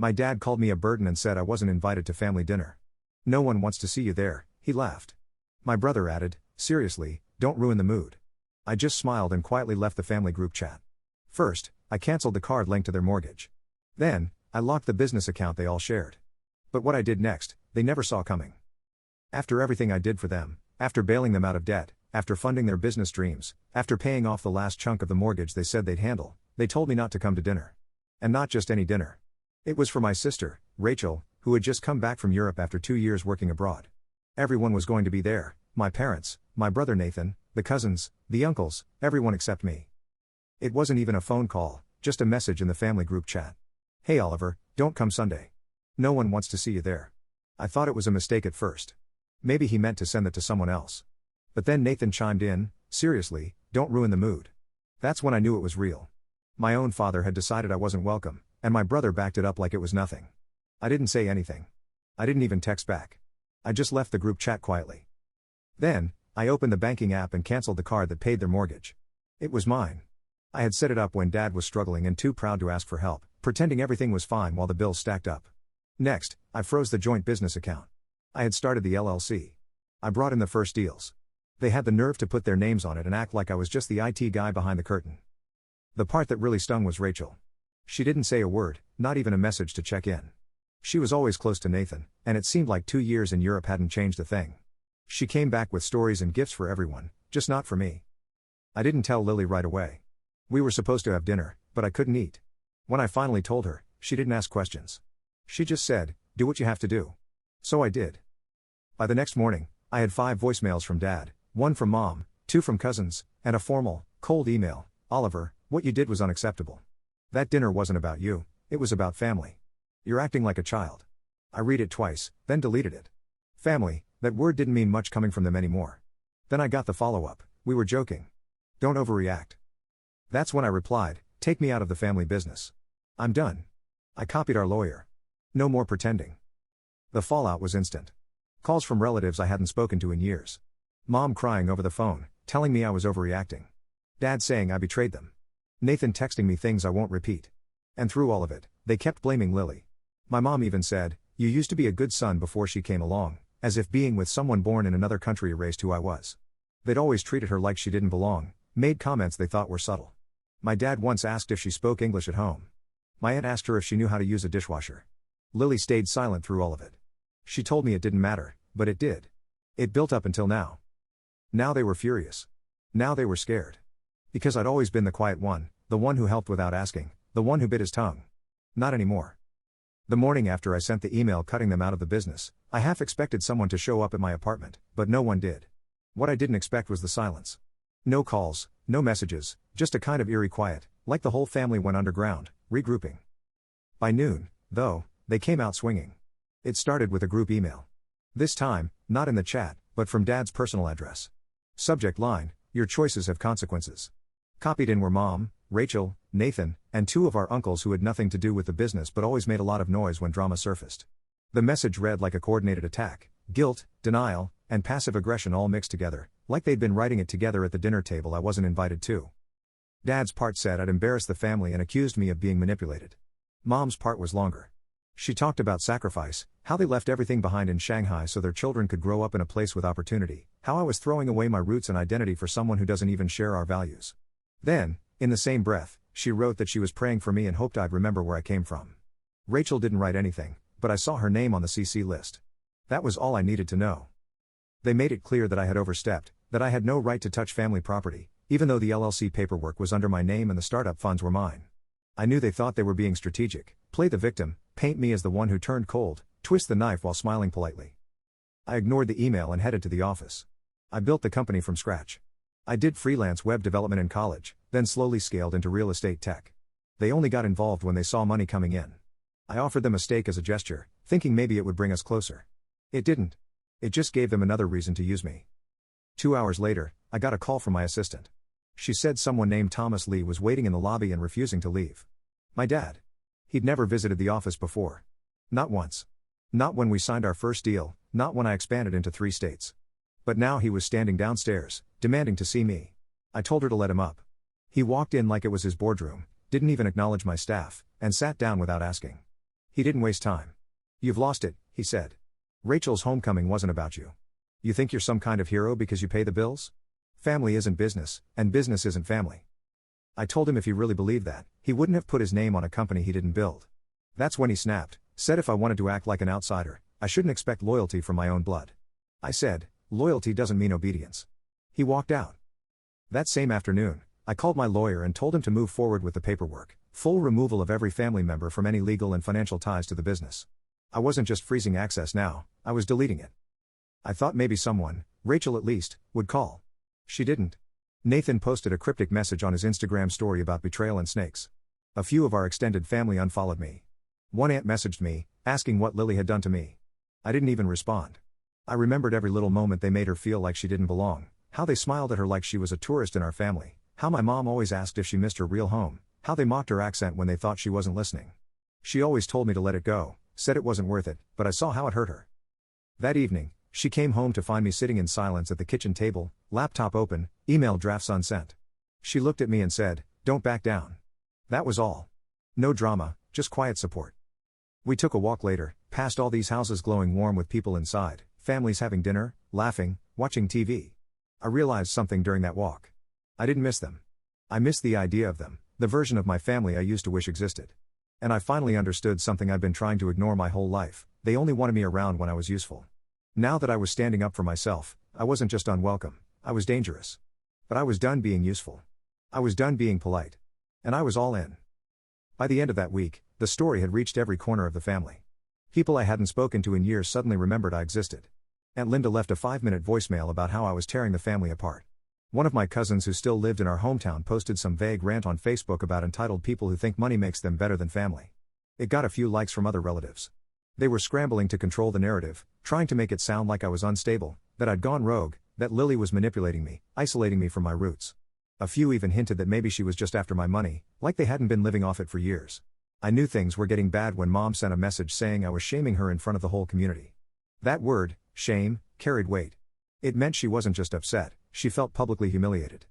My dad called me a burden and said I wasn't invited to family dinner. No one wants to see you there, he laughed. My brother added, seriously, don't ruin the mood. I just smiled and quietly left the family group chat. First, I canceled the card linked to their mortgage. Then, I locked the business account they all shared. But what I did next, they never saw coming. After everything I did for them, after bailing them out of debt, after funding their business dreams, after paying off the last chunk of the mortgage they said they'd handle, they told me not to come to dinner. And not just any dinner. It was for my sister, Rachel, who had just come back from Europe after 2 years working abroad. Everyone was going to be there, my parents, my brother Nathan, the cousins, the uncles, everyone except me. It wasn't even a phone call, just a message in the family group chat. Hey Oliver, don't come Sunday. No one wants to see you there. I thought it was a mistake at first. Maybe he meant to send it to someone else. But then Nathan chimed in, seriously, don't ruin the mood. That's when I knew it was real. My own father had decided I wasn't welcome, and my brother backed it up like it was nothing. I didn't say anything. I didn't even text back. I just left the group chat quietly. Then, I opened the banking app and canceled the card that paid their mortgage. It was mine. I had set it up when Dad was struggling and too proud to ask for help, pretending everything was fine while the bills stacked up. Next, I froze the joint business account. I had started the LLC. I brought in the first deals. They had the nerve to put their names on it and act like I was just the IT guy behind the curtain. The part that really stung was Rachel. She didn't say a word, not even a message to check in. She was always close to Nathan, and it seemed like 2 years in Europe hadn't changed a thing. She came back with stories and gifts for everyone, just not for me. I didn't tell Lily right away. We were supposed to have dinner, but I couldn't eat. When I finally told her, she didn't ask questions. She just said, do what you have to do. So I did. By the next morning, I had 5 voicemails from Dad, 1 from Mom, 2 from cousins, and a formal, cold email. Oliver, what you did was unacceptable. That dinner wasn't about you, it was about family. You're acting like a child. I read it twice, then deleted it. Family, that word didn't mean much coming from them anymore. Then I got the follow-up, we were joking. Don't overreact. That's when I replied, take me out of the family business. I'm done. I copied our lawyer. No more pretending. The fallout was instant. Calls from relatives I hadn't spoken to in years. Mom crying over the phone, telling me I was overreacting. Dad saying I betrayed them. Nathan texting me things I won't repeat. And through all of it, they kept blaming Lily. My mom even said, you used to be a good son before she came along, as if being with someone born in another country erased who I was. They'd always treated her like she didn't belong, made comments they thought were subtle. My dad once asked if she spoke English at home. My aunt asked her if she knew how to use a dishwasher. Lily stayed silent through all of it. She told me it didn't matter, but it did. It built up until now. Now they were furious. Now they were scared. Because I'd always been the quiet one, the one who helped without asking, the one who bit his tongue. Not anymore. The morning after I sent the email cutting them out of the business, I half expected someone to show up at my apartment, but no one did. What I didn't expect was the silence. No calls, no messages, just a kind of eerie quiet, like the whole family went underground, regrouping. By noon, though, they came out swinging. It started with a group email. This time, not in the chat, but from Dad's personal address. Subject line, your choices have consequences. Copied in were Mom, Rachel, Nathan, and 2 of our uncles who had nothing to do with the business but always made a lot of noise when drama surfaced. The message read like a coordinated attack, guilt, denial, and passive aggression all mixed together, like they'd been writing it together at the dinner table I wasn't invited to. Dad's part said I'd embarrassed the family and accused me of being manipulated. Mom's part was longer. She talked about sacrifice, how they left everything behind in Shanghai so their children could grow up in a place with opportunity, how I was throwing away my roots and identity for someone who doesn't even share our values. Then, in the same breath, she wrote that she was praying for me and hoped I'd remember where I came from. Rachel didn't write anything, but I saw her name on the CC list. That was all I needed to know. They made it clear that I had overstepped, that I had no right to touch family property, even though the LLC paperwork was under my name and the startup funds were mine. I knew they thought they were being strategic, play the victim, paint me as the one who turned cold, twist the knife while smiling politely. I ignored the email and headed to the office. I built the company from scratch. I did freelance web development in college, then slowly scaled into real estate tech. They only got involved when they saw money coming in. I offered them a stake as a gesture, thinking maybe it would bring us closer. It didn't. It just gave them another reason to use me. 2 hours later, I got a call from my assistant. She said someone named Thomas Lee was waiting in the lobby and refusing to leave. My dad. He'd never visited the office before. Not once. Not when we signed our first deal, not when I expanded into 3 states. But now he was standing downstairs, demanding to see me. I told her to let him up. He walked in like it was his boardroom, didn't even acknowledge my staff, and sat down without asking. He didn't waste time. "You've lost it," he said. "Rachel's homecoming wasn't about you. You think you're some kind of hero because you pay the bills? Family isn't business, and business isn't family." I told him if he really believed that, he wouldn't have put his name on a company he didn't build. That's when he snapped, said if I wanted to act like an outsider, I shouldn't expect loyalty from my own blood. I said, "Loyalty doesn't mean obedience." He walked out. That same afternoon, I called my lawyer and told him to move forward with the paperwork, full removal of every family member from any legal and financial ties to the business. I wasn't just freezing access now, I was deleting it. I thought maybe someone, Rachel at least, would call. She didn't. Nathan posted a cryptic message on his Instagram story about betrayal and snakes. A few of our extended family unfollowed me. One aunt messaged me, asking what Lily had done to me. I didn't even respond. I remembered every little moment they made her feel like she didn't belong, how they smiled at her like she was a tourist in our family, how my mom always asked if she missed her real home, how they mocked her accent when they thought she wasn't listening. She always told me to let it go, said it wasn't worth it, but I saw how it hurt her. That evening, she came home to find me sitting in silence at the kitchen table, laptop open, email drafts unsent. She looked at me and said, "Don't back down." That was all. No drama, just quiet support. We took a walk later, past all these houses glowing warm with people inside, families having dinner, laughing, watching TV. I realized something during that walk. I didn't miss them. I missed the idea of them, the version of my family I used to wish existed. And I finally understood something I'd been trying to ignore my whole life: they only wanted me around when I was useful. Now that I was standing up for myself, I wasn't just unwelcome, I was dangerous. But I was done being useful. I was done being polite. And I was all in. By the end of that week, the story had reached every corner of the family. People I hadn't spoken to in years suddenly remembered I existed. Aunt Linda left a 5-minute voicemail about how I was tearing the family apart. One of my cousins who still lived in our hometown posted some vague rant on Facebook about entitled people who think money makes them better than family. It got a few likes from other relatives. They were scrambling to control the narrative, trying to make it sound like I was unstable, that I'd gone rogue, that Lily was manipulating me, isolating me from my roots. A few even hinted that maybe she was just after my money, like they hadn't been living off it for years. I knew things were getting bad when Mom sent a message saying I was shaming her in front of the whole community. That word, shame, carried weight. It meant she wasn't just upset, she felt publicly humiliated.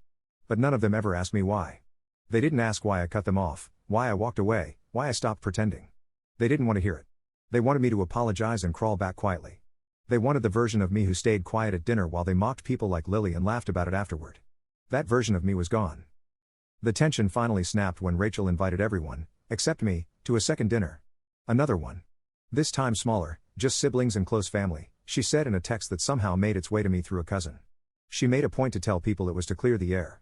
But none of them ever asked me why. They didn't ask why I cut them off, why I walked away, why I stopped pretending. They didn't want to hear it. They wanted me to apologize and crawl back quietly. They wanted the version of me who stayed quiet at dinner while they mocked people like Lily and laughed about it afterward. That version of me was gone. The tension finally snapped when Rachel invited everyone, except me, to a second dinner. Another one. This time smaller, just siblings and close family, she said in a text that somehow made its way to me through a cousin. She made a point to tell people it was to clear the air.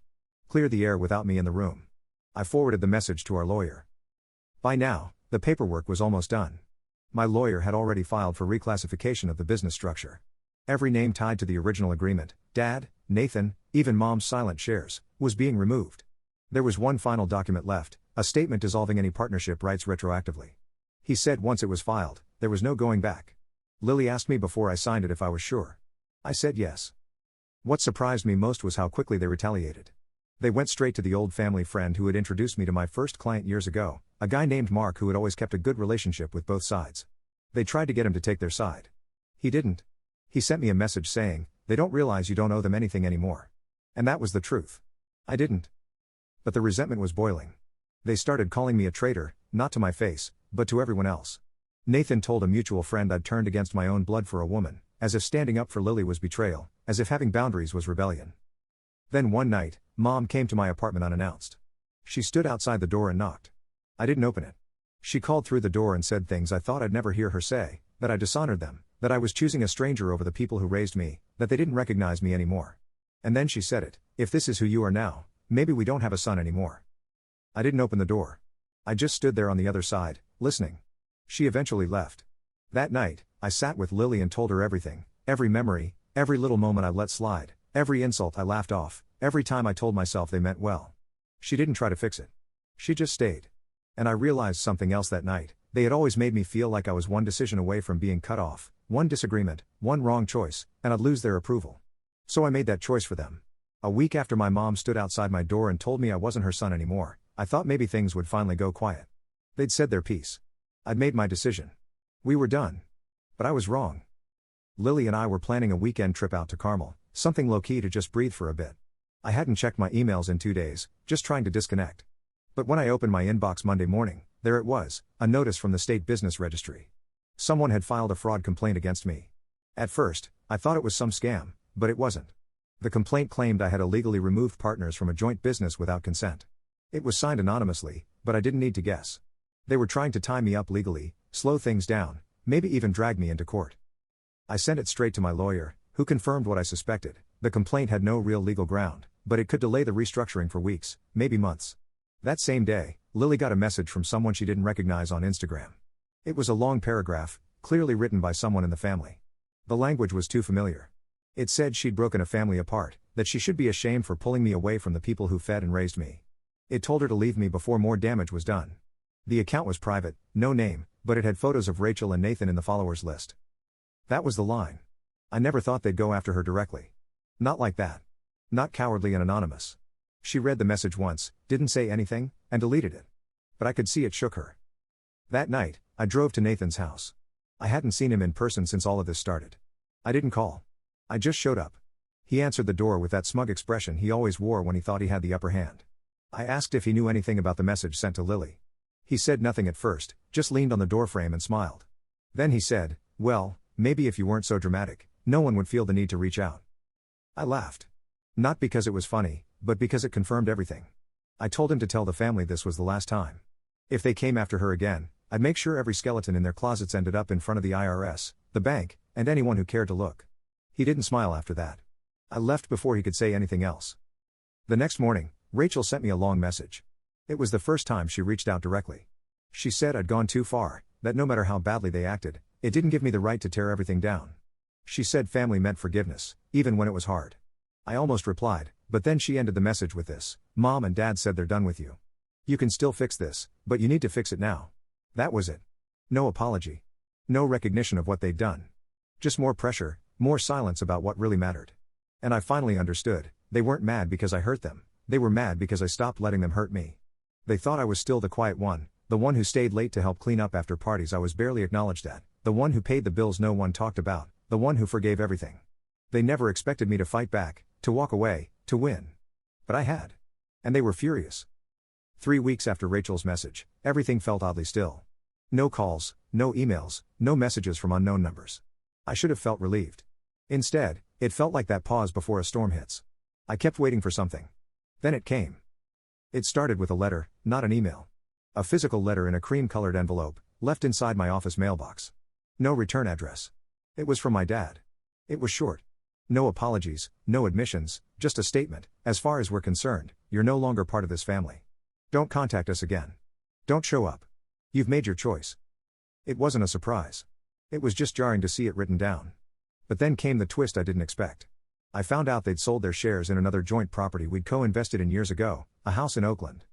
Clear the air without me in the room. I forwarded the message to our lawyer. By now, the paperwork was almost done. My lawyer had already filed for reclassification of the business structure. Every name tied to the original agreement, Dad, Nathan, even Mom's silent shares, was being removed. There was one final document left, a statement dissolving any partnership rights retroactively. He said once it was filed, there was no going back. Lily asked me before I signed it if I was sure. I said yes. What surprised me most was how quickly they retaliated. They went straight to the old family friend who had introduced me to my first client years ago, a guy named Mark who had always kept a good relationship with both sides. They tried to get him to take their side. He didn't. He sent me a message saying, "They don't realize you don't owe them anything anymore." And that was the truth. I didn't. But the resentment was boiling. They started calling me a traitor, not to my face, but to everyone else. Nathan told a mutual friend I'd turned against my own blood for a woman, as if standing up for Lily was betrayal, as if having boundaries was rebellion. Then one night, Mom came to my apartment unannounced. She stood outside the door and knocked. I didn't open it. She called through the door and said things I thought I'd never hear her say, that I dishonored them, that I was choosing a stranger over the people who raised me, that they didn't recognize me anymore. And then she said it, "If this is who you are now, maybe we don't have a son anymore." I didn't open the door. I just stood there on the other side, listening. She eventually left. That night, I sat with Lily and told her everything, every memory, every little moment I let slide, every insult I laughed off, every time I told myself they meant well. She didn't try to fix it. She just stayed. And I realized something else that night: they had always made me feel like I was one decision away from being cut off, one disagreement, one wrong choice, and I'd lose their approval. So I made that choice for them. A week after my mom stood outside my door and told me I wasn't her son anymore, I thought maybe things would finally go quiet. They'd said their piece. I'd made my decision. We were done. But I was wrong. Lily and I were planning a weekend trip out to Carmel, something low-key to just breathe for a bit. I hadn't checked my emails in 2 days, just trying to disconnect. But when I opened my inbox Monday morning, There it was, a notice from the state business registry. Someone had filed a fraud complaint against me. At first, I thought it was some scam, but it wasn't. The complaint claimed I had illegally removed partners from a joint business without consent. It was signed anonymously, but I didn't need to guess. They were trying to tie me up legally, slow things down, maybe even drag me into court. I sent it straight to my lawyer, who confirmed what I suspected. The complaint had no real legal ground, but it could delay the restructuring for weeks, maybe months. That same day, Lily got a message from someone she didn't recognize on Instagram. It was a long paragraph, clearly written by someone in the family. The language was too familiar. It said she'd broken a family apart, that she should be ashamed for pulling me away from the people who fed and raised me. It told her to leave me before more damage was done. The account was private, no name, but it had photos of Rachel and Nathan in the followers list. That was the line. I never thought they'd go after her directly. Not like that. Not cowardly and anonymous. She read the message once, didn't say anything, and deleted it. But I could see it shook her. That night, I drove to Nathan's house. I hadn't seen him in person since all of this started. I didn't call. I just showed up. He answered the door with that smug expression he always wore when he thought he had the upper hand. I asked if he knew anything about the message sent to Lily. He said nothing at first, just leaned on the doorframe and smiled. Then he said, "Well, maybe if you weren't so dramatic, no one would feel the need to reach out." I laughed. Not because it was funny, but because it confirmed everything. I told him to tell the family this was the last time. If they came after her again, I'd make sure every skeleton in their closets ended up in front of the IRS, the bank, and anyone who cared to look. He didn't smile after that. I left before he could say anything else. The next morning, Rachel sent me a long message. It was the first time she reached out directly. She said I'd gone too far, that no matter how badly they acted, it didn't give me the right to tear everything down. She said family meant forgiveness, even when it was hard. I almost replied, but then she ended the message with this: "Mom and Dad said they're done with you. You can still fix this, but you need to fix it now." That was it. No apology. No recognition of what they'd done. Just more pressure, more silence about what really mattered. And I finally understood, they weren't mad because I hurt them, they were mad because I stopped letting them hurt me. They thought I was still the quiet one, the one who stayed late to help clean up after parties I was barely acknowledged at, the one who paid the bills no one talked about, the one who forgave everything. They never expected me to fight back, to walk away, to win. But I had. And they were furious. 3 weeks after Rachel's message, everything felt oddly still. No calls, no emails, no messages from unknown numbers. I should have felt relieved. Instead, it felt like that pause before a storm hits. I kept waiting for something. Then it came. It started with a letter, not an email. A physical letter in a cream-colored envelope, left inside my office mailbox. No return address. It was from my dad. It was short. No apologies, no admissions, just a statement: "As far as we're concerned, you're no longer part of this family. Don't contact us again. Don't show up. You've made your choice." It wasn't a surprise. It was just jarring to see it written down. But then came the twist I didn't expect. I found out they'd sold their shares in another joint property we'd co-invested in years ago, a house in Oakland.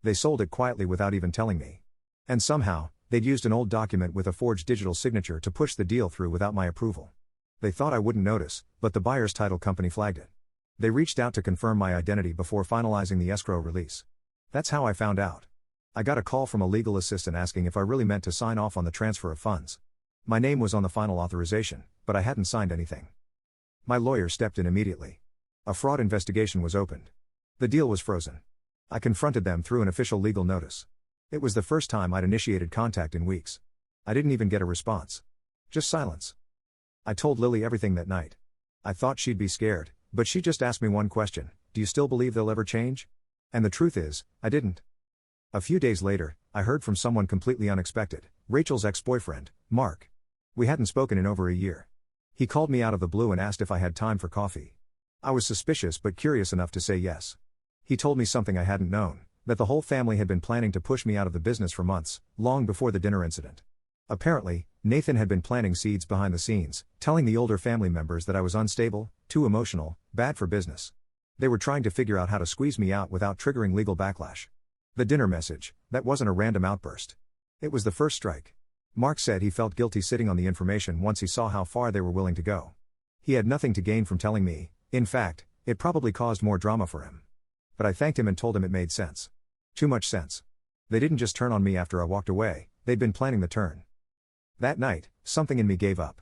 They sold it quietly without even telling me. And somehow, they'd used an old document with a forged digital signature to push the deal through without my approval. They thought I wouldn't notice, but the buyer's title company flagged it. They reached out to confirm my identity before finalizing the escrow release. That's how I found out. I got a call from a legal assistant asking if I really meant to sign off on the transfer of funds. My name was on the final authorization, but I hadn't signed anything. My lawyer stepped in immediately. A fraud investigation was opened. The deal was frozen. I confronted them through an official legal notice. It was the first time I'd initiated contact in weeks. I didn't even get a response. Just silence. I told Lily everything that night. I thought she'd be scared, but she just asked me one question: "Do you still believe they'll ever change?" And the truth is, I didn't. A few days later, I heard from someone completely unexpected: Rachel's ex-boyfriend, Mark. We hadn't spoken in over a year. He called me out of the blue and asked if I had time for coffee. I was suspicious but curious enough to say yes. He told me something I hadn't known: that the whole family had been planning to push me out of the business for months, long before the dinner incident. Apparently, Nathan had been planting seeds behind the scenes, telling the older family members that I was unstable, too emotional, bad for business. They were trying to figure out how to squeeze me out without triggering legal backlash. The dinner message, that wasn't a random outburst. It was the first strike. Mark said he felt guilty sitting on the information once he saw how far they were willing to go. He had nothing to gain from telling me. In fact, it probably caused more drama for him. But I thanked him and told him it made sense. Too much sense. They didn't just turn on me after I walked away, they'd been planning the turn. That night, something in me gave up.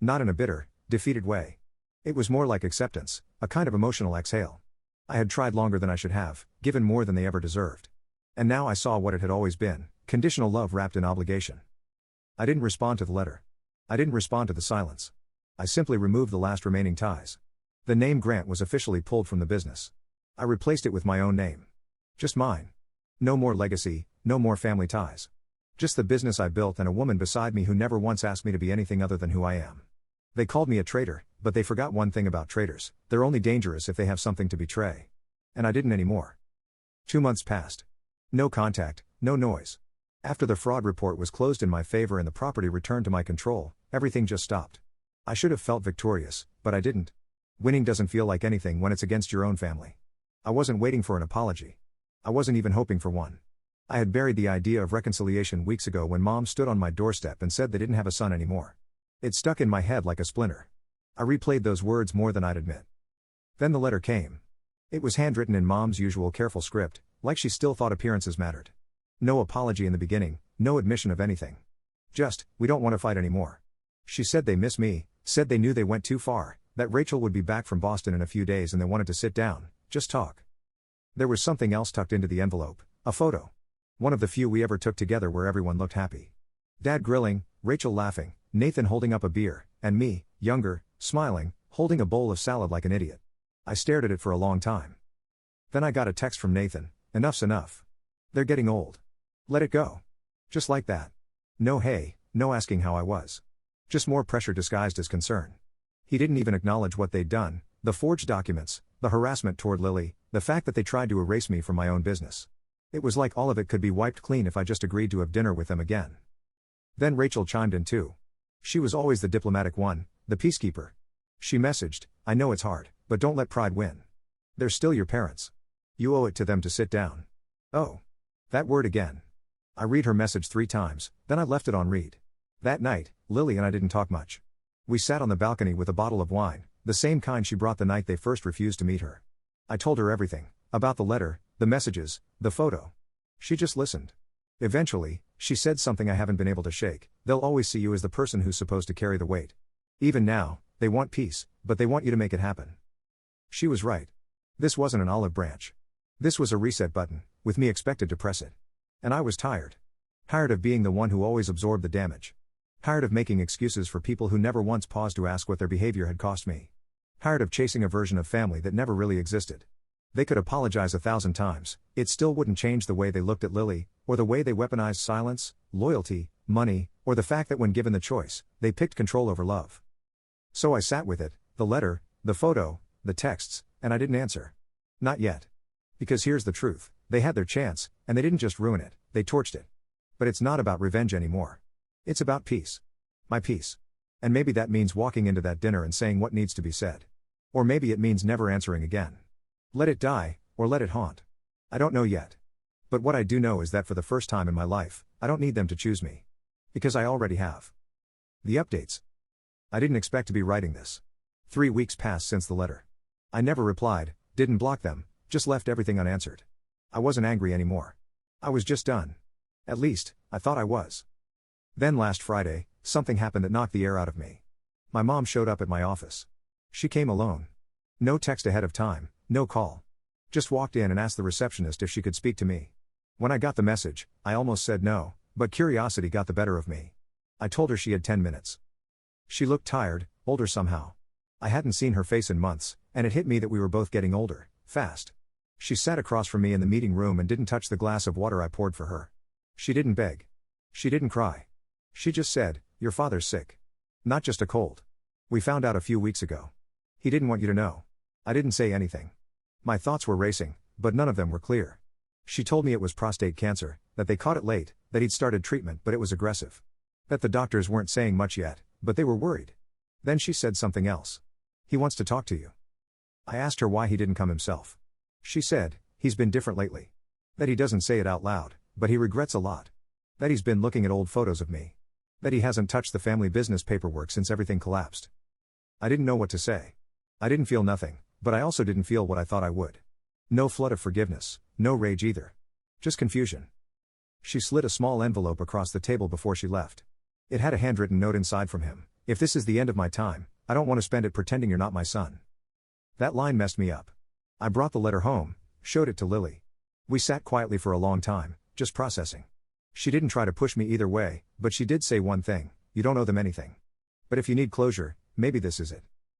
Not in a bitter, defeated way. It was more like acceptance, a kind of emotional exhale. I had tried longer than I should have, given more than they ever deserved. And now I saw what it had always been: conditional love wrapped in obligation. I didn't respond to the letter. I didn't respond to the silence. I simply removed the last remaining ties. The name Grant was officially pulled from the business. I replaced it with my own name. Just mine. No more legacy, no more family ties. Just the business I built and a woman beside me who never once asked me to be anything other than who I am. They called me a traitor, but they forgot one thing about traitors: they're only dangerous if they have something to betray. And I didn't anymore. 2 months passed. No contact, no noise. After the fraud report was closed in my favor and the property returned to my control, everything just stopped. I should have felt victorious, but I didn't. Winning doesn't feel like anything when it's against your own family. I wasn't waiting for an apology. I wasn't even hoping for one. I had buried the idea of reconciliation weeks ago when Mom stood on my doorstep and said they didn't have a son anymore. It stuck in my head like a splinter. I replayed those words more than I'd admit. Then the letter came. It was handwritten in Mom's usual careful script, like she still thought appearances mattered. No apology in the beginning, no admission of anything. Just, we don't want to fight anymore. She said they miss me, said they knew they went too far, that Rachel would be back from Boston in a few days and they wanted to sit down, just talk. There was something else tucked into the envelope, a photo. One of the few we ever took together where everyone looked happy. Dad grilling, Rachel laughing, Nathan holding up a beer, and me, younger, smiling, holding a bowl of salad like an idiot. I stared at it for a long time. Then I got a text from Nathan: "Enough's enough. They're getting old. Let it go." Just like that. No hey, no asking how I was. Just more pressure disguised as concern. He didn't even acknowledge what they'd done: the forged documents, the harassment toward Lily, the fact that they tried to erase me from my own business. It was like all of it could be wiped clean if I just agreed to have dinner with them again. Then Rachel chimed in too. She was always the diplomatic one, the peacekeeper. She messaged, "I know it's hard, but don't let pride win. They're still your parents. You owe it to them to sit down." Oh. That word again. I read her message 3 times, then I left it on read. That night, Lily and I didn't talk much. We sat on the balcony with a bottle of wine, the same kind she brought the night they first refused to meet her. I told her everything, about the letter, the messages, the photo. She just listened. Eventually, she said something I haven't been able to shake: "They'll always see you as the person who's supposed to carry the weight. Even now, they want peace, but they want you to make it happen." She was right. This wasn't an olive branch. This was a reset button, with me expected to press it. And I was tired. Tired of being the one who always absorbed the damage. Tired of making excuses for people who never once paused to ask what their behavior had cost me. Tired of chasing a version of family that never really existed. They could apologize 1,000 times, it still wouldn't change the way they looked at Lily, or the way they weaponized silence, loyalty, money, or the fact that when given the choice, they picked control over love. So I sat with it, the letter, the photo, the texts, and I didn't answer. Not yet. Because here's the truth: they had their chance, and they didn't just ruin it, they torched it. But it's not about revenge anymore. It's about peace. My peace. And maybe that means walking into that dinner and saying what needs to be said. Or maybe it means never answering again. Let it die, or let it haunt. I don't know yet. But what I do know is that for the first time in my life, I don't need them to choose me. Because I already have. The updates. I didn't expect to be writing this. 3 weeks passed since the letter. I never replied, didn't block them, just left everything unanswered. I wasn't angry anymore. I was just done. At least, I thought I was. Then last Friday, something happened that knocked the air out of me. My mom showed up at my office. She came alone. No text ahead of time, no call. Just walked in and asked the receptionist if she could speak to me. When I got the message, I almost said no, but curiosity got the better of me. I told her she had 10 minutes. She looked tired, older somehow. I hadn't seen her face in months, and it hit me that we were both getting older, fast. She sat across from me in the meeting room and didn't touch the glass of water I poured for her. She didn't beg. She didn't cry. She just said, "Your father's sick. Not just a cold. We found out a few weeks ago. He didn't want you to know." I didn't say anything. My thoughts were racing, but none of them were clear. She told me it was prostate cancer, that they caught it late, that he'd started treatment but it was aggressive. That the doctors weren't saying much yet, but they were worried. Then she said something else. "He wants to talk to you." I asked her why he didn't come himself. She said, "He's been different lately. That he doesn't say it out loud, but he regrets a lot. That he's been looking at old photos of me. That he hasn't touched the family business paperwork since everything collapsed." I didn't know what to say. I didn't feel nothing, but I also didn't feel what I thought I would. No flood of forgiveness, no rage either. Just confusion. She slid a small envelope across the table before she left. It had a handwritten note inside from him: "If this is the end of my time, I don't want to spend it pretending you're not my son." That line messed me up. I brought the letter home, showed it to Lily. We sat quietly for a long time, just processing. She didn't try to push me either way, but she did say one thing: you don't owe them anything. But if you need closure, maybe this is it.